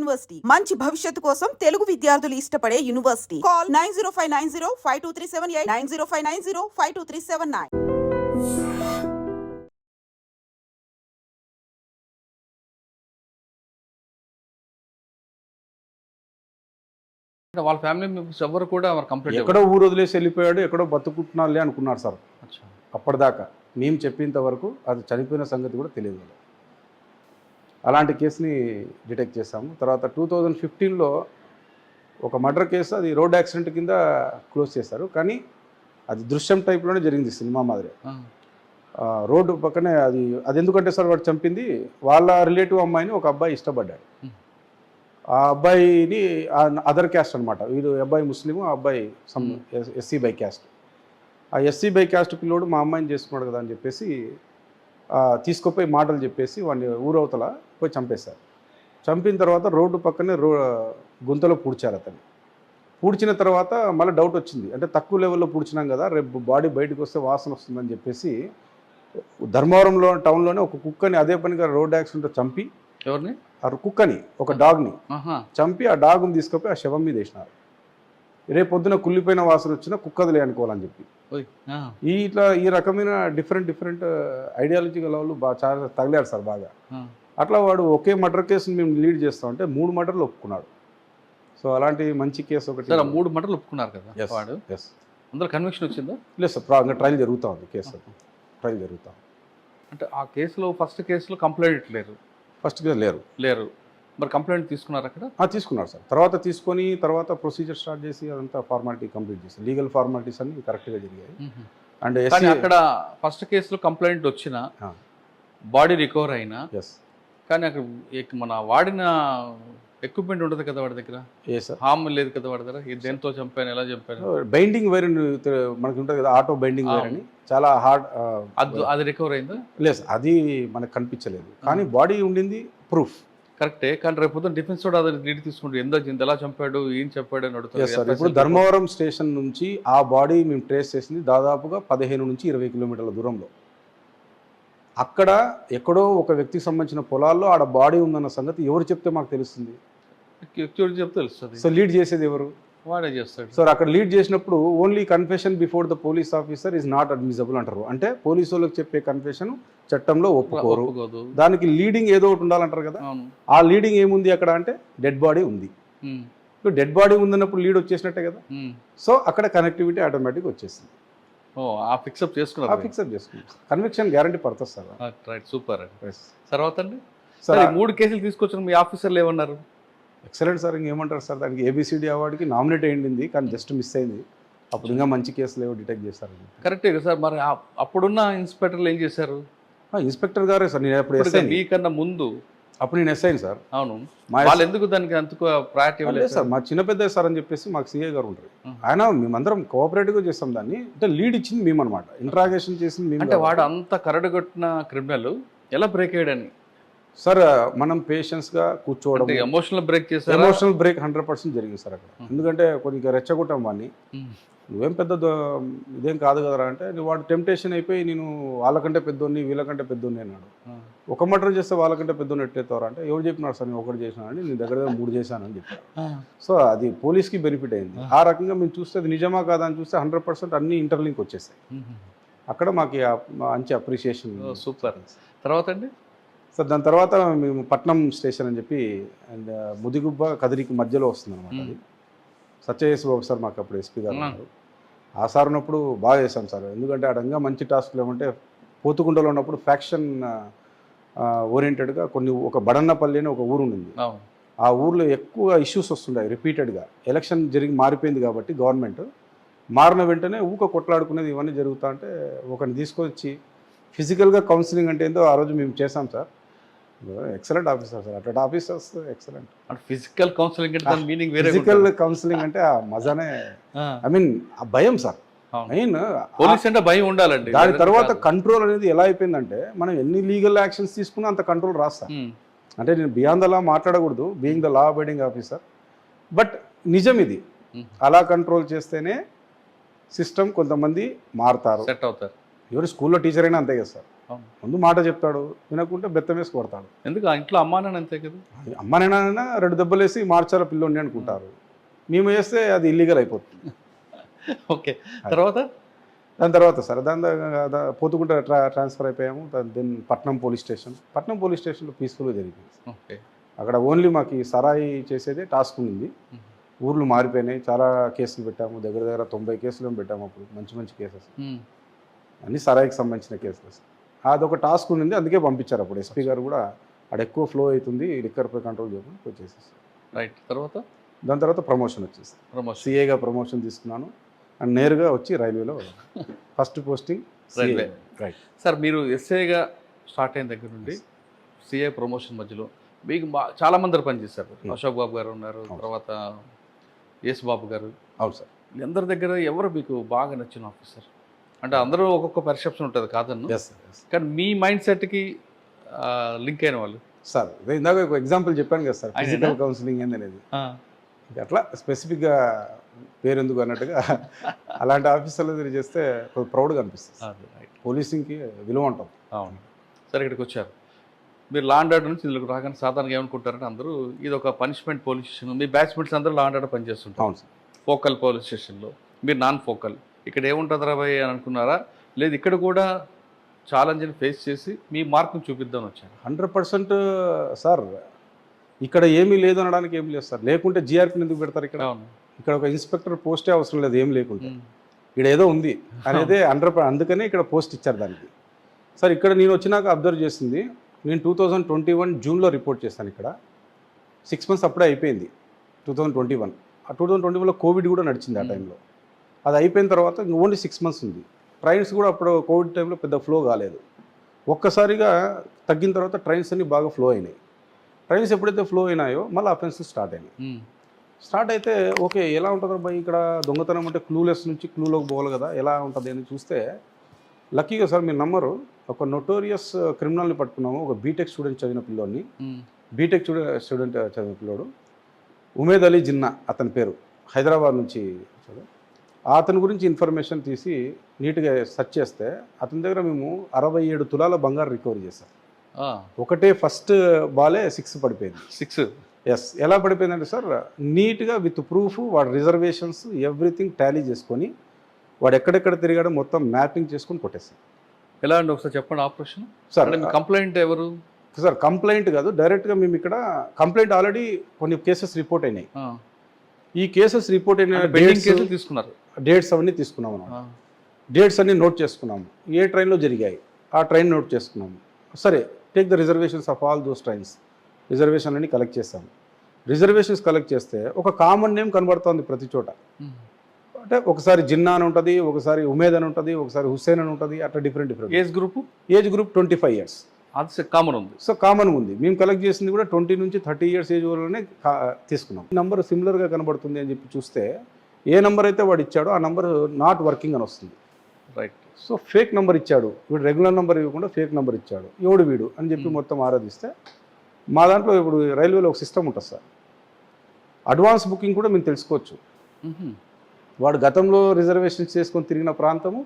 University మంచి భవిష్యత్తు కోసం తెలుగు విద్యార్థులు ఇష్టపడే యూనివర్సిటీ. కాల్ 9059052378 9059052379. వాళ్ళ ఫ్యామిలీ మెంబర్స్ ఎవరు కూడా కంప్లీట్ ఎక్కడో ఊరు వదిలేసి వెళ్ళిపోయాడు, ఎక్కడో బతుకుంటున్నాళ్ళే అనుకున్నారు సార్. అప్పటిదాకా మేము చెప్పేంత వరకు అది చనిపోయిన సంగతి కూడా తెలియదు. అలాంటి కేసుని డిటెక్ట్ చేశాము. తర్వాత 2015లో ఒక మర్డర్ కేసు, అది రోడ్ యాక్సిడెంట్ కింద క్లోజ్ చేశారు. కానీ అది దృశ్యం టైప్లోనే జరిగింది, సినిమా మాదిరి. రోడ్డు పక్కనే అది ఎందుకంటే సార్ వాడు చంపింది వాళ్ళ రిలేటివ్ అమ్మాయిని ఒక అబ్బాయి ఇష్టపడ్డాడు. ఆ అబ్బాయిని అదర్ క్యాస్ట్ అనమాట. వీడు అబ్బాయి ముస్లిము, ఆ అబ్బాయి సమ్ ఎస్సీ బై క్యాస్ట్. ఆ ఎస్సీ బై క్యాస్ట్ పిల్లోడు మా అమ్మాయిని చేసుకున్నాడు కదా అని చెప్పేసి తీసుకుపోయి మాటలు చెప్పేసి వాడిని ఊరవతల పోయి చంపేశారు. చంపిన తర్వాత రోడ్డు పక్కనే గుంతలో పూడ్చారు అతన్ని. పూడ్చిన తర్వాత మళ్ళీ డౌట్ వచ్చింది, అంటే తక్కువ లెవెల్లో పూడ్చినాం కదా, రేపు బాడీ బయటకు వస్తే వాసన వస్తుందని చెప్పేసి ధర్మవరంలో టౌన్లోనే ఒక కుక్కని అదే పనిగా రోడ్ యాక్సిడెంట్ చంపి, ఎవరిని, ఆ కుక్కని, ఒక డాగ్ని చంపి ఆ డాగ్ని తీసుకుపోయి ఆ శవం మీద వేసినారు. రేపు పొద్దున కుళ్ళిపోయిన వాసన వచ్చినా కుక్కదిలే అనుకోవాలని చెప్పి. ఈ రకమైన డిఫరెంట్ ఐడియాలజీ గల వాళ్ళు చాలా తగిలారు సార్ బాగా. అట్లా వాడు ఒకే మర్డర్ కేసుని మేము లీడ్ చేస్తామంటే 3 మర్డర్లు ఒప్పుకున్నాడు. సో అలాంటి మంచి కేసు ఒకటి. 3 మర్డర్లు ఒప్పుకున్నారు కదా వాడు. అందులో కన్విక్షన్ వచ్చిందా? లేదు సార్, ట్రయల్ జరుగుతూ ఉంది. కేసు ట్రయల్ జరుగుతూ ఉంది. అంటే ఆ కేసులో ఫస్ట్ కేసులో కంప్లైంట్ లేరు, ఫస్ట్ లేరు. మరి కంప్లైంట్ తీసుకున్నారు అక్కడ? తీసుకున్నారు సార్. తర్వాత తీసుకొని తర్వాత ప్రొసీజర్ స్టార్ట్ చేసి అదంతా ఫార్మాలిటీ కంప్లీట్ చేసి లీగల్ ఫార్మాలిటీస్ అన్ని కరెక్ట్గా జరిగాయి. అండ్ అక్కడ ఫస్ట్ కేసులో కంప్లైంట్ వచ్చిన బాడీ రికవర్ అయినా, కానీ అక్కడ మన వాడిన ఎక్విప్మెంట్ ఉండదు కదా వాడి దగ్గర, హామ్ లేదు కదా వాడి దగ్గర. దేంతో చంపాను, ఎలా చంపాను? బైండింగ్ వైర్ మనకి ఉంటుంది కదా, ఆటో బైండింగ్ వైర్ అని, చాలా హార్డ్. అది రికవర్ అయిందా? లేదు, అది మనకు కనిపించలేదు. కానీ బాడీ ఉండింది ప్రూఫ్ కరెక్టే. కానీ రేపు పొద్దున డిఫెన్స్ కూడా అది నీటి తీసుకుంటూ ఎలా చంపాడు, ఏం చెప్పాడు అని అడుగుతారు. ఇప్పుడు ధర్మవరం స్టేషన్ నుంచి ఆ బాడీ మేము ట్రేస్ చేసింది దాదాపుగా 15 నుంచి 20 కిలోమీటర్ల దూరంలో. అక్కడ ఎక్కడో ఒక వ్యక్తికి సంబంధించిన పొలాల్లో ఆడ బాడీ ఉందన్న సంగతి ఎవరు చెప్తే మాకు తెలుస్తుంది? చెప్తే తెలుస్తుంది. సో లీడ్ చేసేది ఎవరు? వాడే చేస్తాడు. సో అక్కడ లీడ్ చేసినప్పుడు only confession before the police officer is not admissible అంటారు. అంటే పోలీసు వాళ్ళకి చెప్పే కన్ఫెషన్ చట్టంలో ఒప్పుకోరు. దానికి లీడింగ్ ఏదో ఒకటి ఉండాలంటారు కదా. ఆ లీడింగ్ ఏముంది అక్కడ అంటే డెడ్ బాడీ ఉంది. ఇప్పుడు డెడ్ బాడీ ఉందన్నప్పుడు లీడ్ వచ్చేసినట్టే కదా. సో అక్కడ కనెక్టివిటీ ఆటోమేటిక్ వచ్చేసింది. ఫిక్సప్ చేసుకున్నారు. కన్విక్షన్ గ్యారంటీ పడుతుంది సార్. Right, super. తర్వాత అండి సార్ 3 కేసులు తీసుకొచ్చిన మీ ఆఫీసర్లు ఏమన్నారు? Excellent sir. ఇంకేమంటారు సార్, దానికి ABCD అవార్డుకి నామినేట్ అయ్యింది కానీ జస్ట్ మిస్ అయింది. అప్పుడు ఇంకా మంచి కేసులు ఏవో డిటెక్ట్ చేస్తారు. కరెక్టే సార్. మరి అప్పుడున్న ఇన్స్పెక్టర్లు ఏం చేశారు? ఇన్స్పెక్టర్ గారే సార్. నేను అప్పుడు మీకన్నా ముందు అప్పుడు నేను ఎస్ఐ సార్. అవును, వాళ్ళు ఎందుకు దానికి అంత ప్రయారిటీ ఇవ్వలేదు సార్? మా చిన్న పెద్ద సార్ అని చెప్పేసి మాకు CA గారు ఉంటారు. ఆయన మేమందరం కోఆపరేటివ్గా చేస్తాం దాన్ని. అంటే లీడ్ ఇచ్చింది మేము అనమాట, ఇంట్రాగేషన్ చేసింది మేము. అంటే వాడు అంత కరడుగొట్టిన క్రిమినల్ ఎలా బ్రేక్ అయ్యాడని సార్ మనం పేషెన్స్గా కూర్చోవడం, ఎమోషనల్ బ్రేక్ చేశారు. ఎమోషనల్ బ్రేక్ 100% జరిగింది సార్ అక్కడ. ఎందుకంటే కొద్దిగా రెచ్చగొట్టాం వాడిని. నువ్వేం పెద్ద ఇదేం కాదు కదరా అంటే, వాడు టెంప్టేషన్ అయిపోయి నేను వాళ్ళకంటే పెద్దోడిని వీళ్ళకంటే పెద్దోడిని అన్నాడు. ఒక మర్డర్ చేస్తే వాళ్ళకంటే పెద్దోడిని ఎట్లయితారా అంటే, ఎవరు చెప్పినారు సార్ నేను ఒకటి చేసినానని, నేను దగ్గర 3 చేశానని చెప్పాను. సో అది పోలీస్కి బెనిఫిట్ అయింది. ఆ రకంగా మేము చూస్తే అది నిజమా కాదా అని చూస్తే 100% అన్ని ఇంటర్లింక్ వచ్చేసాయి. అక్కడ మాకు మంచి అప్రిషియేషన్. సూపర్. తర్వాత అండి సార్ దాని తర్వాత మేము పట్నం స్టేషన్ అని చెప్పి, అండ్ ముదిగుబ్బ కదిరికి మధ్యలో వస్తుంది అనమాట. అది సత్యయేసు బాబు సార్ మాకు అప్పుడు SP గారు ఉన్నారు. ఆ సార్ ఉన్నప్పుడు బాగా చేశాం సార్. ఎందుకంటే అడంగా మంచి టాస్క్లు ఏమంటే, పోతుకుంటలో ఉన్నప్పుడు ఫ్యాక్షన్ ఓరియంటెడ్గా ఒక బడన్నపల్లి అని ఒక ఊరు ఉండింది. ఆ ఊర్లో ఎక్కువ ఇష్యూస్ వస్తుంటాయి రిపీటెడ్గా. ఎలక్షన్ మారిపోయింది కాబట్టి గవర్నమెంట్ మారిన వెంటనే కొట్లాడుకునేది ఇవన్నీ జరుగుతా అంటే, ఒకరిని తీసుకొచ్చి ఫిజికల్గా కౌన్సిలింగ్ అంటే ఏందో ఆ రోజు మేము చేసాం సార్. Excellent officer sir. అట్లా ఆఫీసర్స్ ఎక్సలెంట్. ఫిజికల్ కౌన్సిలింగ్ అంటే మీనింగ్ వేరే. ఫిజికల్ కౌన్సిలింగ్ అంటే ఆ మజానే, ఐ మీన్ ఆ భయం సార్. మెయిన్ పోలీస్ అంటే భయం ఉండాలండి. దాని తర్వాత కంట్రోల్ అనేది ఎలా అయిపోయిందంటే, మనం ఎన్ని లీగల్ యాక్షన్స్ తీసుకున్నా అంత కంట్రోల్ రాస్తా. అంటే నేను బియాండ్ ద లా మాట్లాడకూడదు, being the law abiding officer. But నిజం ఇది. అలా కంట్రోల్ చేస్తేనే సిస్టమ్ కొంతమంది మారుతారు, సెట్ అవుతారు. ఎవరు స్కూల్లో టీచర్ అయినా అంతే కదా సార్, అవును. ముందు మాట చెప్తాడు, వినకుంటే బెత్తం వేసి కొడతాడు. ఎందుకు ఆ ఇంట్లో అమ్మా నాన్న అంతే కదా. అమ్మనైనా 2 దెబ్బలు వేసి మార్చాల పిల్లోని అనుకుంటారు, మేము వేస్తే అది ఇల్లీగల్ అయిపోతుంది. ఓకే, తర్వాత దాని తర్వాత సార్ పోతుకుంట ట్రాన్స్ఫర్ అయిపోయాము. దెన్ పట్నం పోలీస్ స్టేషన్లో పీస్ఫుల్గా జరిగింది. ఓకే, అక్కడ ఓన్లీ మాకు ఈ సరాయి చేసేదే టాస్క్ ఉంది. ఊర్లు మారిపోయినాయి, చాలా కేసులు పెట్టాము, దగ్గర 90 కేసులు పెట్టాము అప్పుడు, మంచి కేసెస్ అన్నీ సరాయికి సంబంధించిన కేసులు. అదొక టాస్క్ ఉంది, అందుకే పంపించారు అప్పుడు ఎస్పీ గారు కూడా. అక్కడ ఎక్కువ ఫ్లో అవుతుంది, లిక్కర్పై కంట్రోల్ చేయకుండా వచ్చేసేసి. రైట్, తర్వాత దాని తర్వాత ప్రమోషన్ వచ్చేసి సిఏగా ప్రమోషన్ తీసుకున్నాను అండ్ నేరుగా వచ్చి రైల్వేలో first posting railway. Right sir, మీరు ఎస్ఐగా స్టార్ట్ అయిన దగ్గర నుండి సిఐ ప్రమోషన్ మధ్యలో మీకు చాలా మంది పనిచేశారు. అశోక్ బాబు గారు ఉన్నారు, తర్వాత ఎస్ బాబు గారు. అవును సార్. అందరి దగ్గర ఎవరు మీకు బాగా నచ్చిన ఆఫీసర్? అంటే అందరూ ఒక్కొక్క పర్సెప్షన్ ఉంటుంది కాదన్ను, కానీ మీ మైండ్ సెట్కి లింక్ అయిన వాళ్ళు సార్. ఇందాక ఒక ఎగ్జాంపుల్ చెప్పాను కదా సార్, ఫిజికల్ కౌన్సిలింగ్ ఏందనేది. అట్లా స్పెసిఫిక్గా పేరెందుకు అన్నట్టుగా అలాంటి ఆఫీసర్లు తిరిగి చేస్తే ప్రౌడ్గా అనిపిస్తుంది. పోలీసింగ్కి విలువ ఉంటుంది. అవును. సరే, ఇక్కడికి వచ్చారు మీరు, లా అండ్ ఆర్డర్ నుంచి ఇందులోకి రాగానే సాధారణంగా ఏమనుకుంటారంటే అందరూ ఇది ఒక పనిష్మెంట్ పోలీస్ స్టేషన్, మీ బ్యాచ్మెంట్స్ అందరూ లా అండ్ ఆర్డర్ పనిచేస్తుంటారు. అవును సార్. ఫోకల్ పోలీస్ స్టేషన్లో మీరు నాన్ ఫోకల్, ఇక్కడ ఏముంటుంది రాబాయ్ అని అనుకున్నారా? లేదు ఇక్కడ కూడా ఛాలెంజ్ని ఫేస్ చేసి మీ మార్క్ని చూపిద్దామని వచ్చారు? 100% సార్. ఇక్కడ ఏమీ లేదు అనడానికి ఏం లేదు సార్. లేకుంటే జీఆర్పీని ఎందుకు పెడతారు ఇక్కడ? ఇక్కడ ఒక ఇన్స్పెక్టర్ పోస్టే అవసరం లేదు, ఏం లేకుంటే. ఇక్కడ ఏదో ఉంది అనేది 100%, అందుకనే ఇక్కడ పోస్ట్ ఇచ్చారు దానికి. సార్, ఇక్కడ నేను వచ్చినాక అబ్జర్వ్ చేసింది, నేను 2021 జూన్లో రిపోర్ట్ చేశాను ఇక్కడ. 6 months అప్పుడే అయిపోయింది 2021. ఆ 2021లో కోవిడ్ కూడా నడిచింది ఆ టైంలో. అది అయిపోయిన తర్వాత ఓన్లీ 6 months ఉంది. ట్రైన్స్ కూడా అప్పుడు కోవిడ్ టైంలో పెద్ద ఫ్లో కాలేదు. ఒక్కసారిగా తగ్గిన తర్వాత ట్రైన్స్ అన్నీ బాగా ఫ్లో అయినాయి. ట్రైన్స్ ఎప్పుడైతే ఫ్లో అయినాయో మళ్ళీ అఫెన్సెస్ స్టార్ట్ అయినాయి. స్టార్ట్ అయితే ఓకే, ఎలా ఉంటుంది అబ్బాయి ఇక్కడ దొంగతనం అంటే క్లూలెస్ నుంచి క్లూలోకి పోవాలి కదా, ఎలా ఉంటుంది అని చూస్తే లక్కీగా సార్ మీరు నమ్మరు, ఒక నోటోరియస్ క్రిమినల్ని పట్టుకున్నాము. ఒక బీటెక్ స్టూడెంట్ చదివిన పిల్లోడిని, బీటెక్ స్టూడెంట్ చదివిన పిల్లోడు ఉమేద్ అలీ జిన్నా అతని పేరు, హైదరాబాద్ నుంచి. అతని గురించి ఇన్ఫర్మేషన్ తీసి నీట్గా సెర్చ్ చేస్తే అతని దగ్గర మేము 67 తులాల బంగారు రికవరీ చేశాం. ఒకటే ఫస్ట్ బాలే 6 పడిపోయింది. 6? ఎస్. ఎలా పడిపోయిందంటే సార్, నీట్గా విత్ ప్రూఫ్, వాడు రిజర్వేషన్స్ ఎవ్రీథింగ్ టాలీ చేసుకొని, వాడు ఎక్కడెక్కడ తిరిగాడో మొత్తం మ్యాపింగ్ చేసుకొని కొట్టేస్తాం. ఎలా అండి ఒకసారి చెప్పండి ఆపరేషన్? సార్, కంప్లైంట్ ఎవరు? సార్, కంప్లైంట్ కాదు, డైరెక్ట్గా మేము ఇక్కడ కంప్లైంట్ ఆల్రెడీ కొన్ని కేసెస్ రిపోర్ట్ అయినాయి. ఈ కేసెస్ రిపోర్ట్ అయిన కేసులు తీసుకున్నారు, డేట్స్ అవన్నీ తీసుకున్నాము అన్నమాట. డేట్స్ అన్నీ నోట్ చేసుకున్నాము, ఏ ట్రైన్లో జరిగాయి ఆ ట్రైన్ నోట్ చేసుకున్నాము. సరే, take the reservations of all those trains, reservation అన్ని కలెక్ట్ చేస్తాము. రిజర్వేషన్స్ కలెక్ట్ చేస్తే ఒక కామన్ నేమ్ కనబడుతుంది ప్రతి చోట. అంటే ఒకసారి జిన్నా అని ఉంటుంది, ఒకసారి ఉమేద్ అని ఉంటుంది, ఒకసారి హుస్సేన్ అని ఉంటుంది, అట్లా డిఫరెంట్. ఏజ్ గ్రూప్ 25 years అది కామన్ ఉంది. సో కామన్ ఉంది. మేము కలెక్ట్ చేసింది కూడా 20 నుంచి 30 years ఏజ్ వరలోనే తీసుకున్నాం. నంబర్ సిమిలర్గా కనబడుతుంది అని చెప్పి చూస్తే ఏ నెంబర్ అయితే వాడు ఇచ్చాడో ఆ నెంబర్ నాట్ వర్కింగ్ అని వస్తుంది. రైట్. సో ఫేక్ నెంబర్ ఇచ్చాడు వీడు, రెగ్యులర్ నెంబర్ ఇవ్వకుండా ఫేక్ నెంబర్ ఇచ్చాడు, ఎవడు వీడు అని చెప్పి మొత్తం ఆరాధిస్తే, మా దాంట్లో ఇప్పుడు రైల్వేలో ఒక సిస్టమ్ ఉంటుంది సార్, అడ్వాన్స్ బుకింగ్ కూడా మేము తెలుసుకోవచ్చు. వాడు గతంలో రిజర్వేషన్స్ చేసుకొని తిరిగిన ప్రాంతము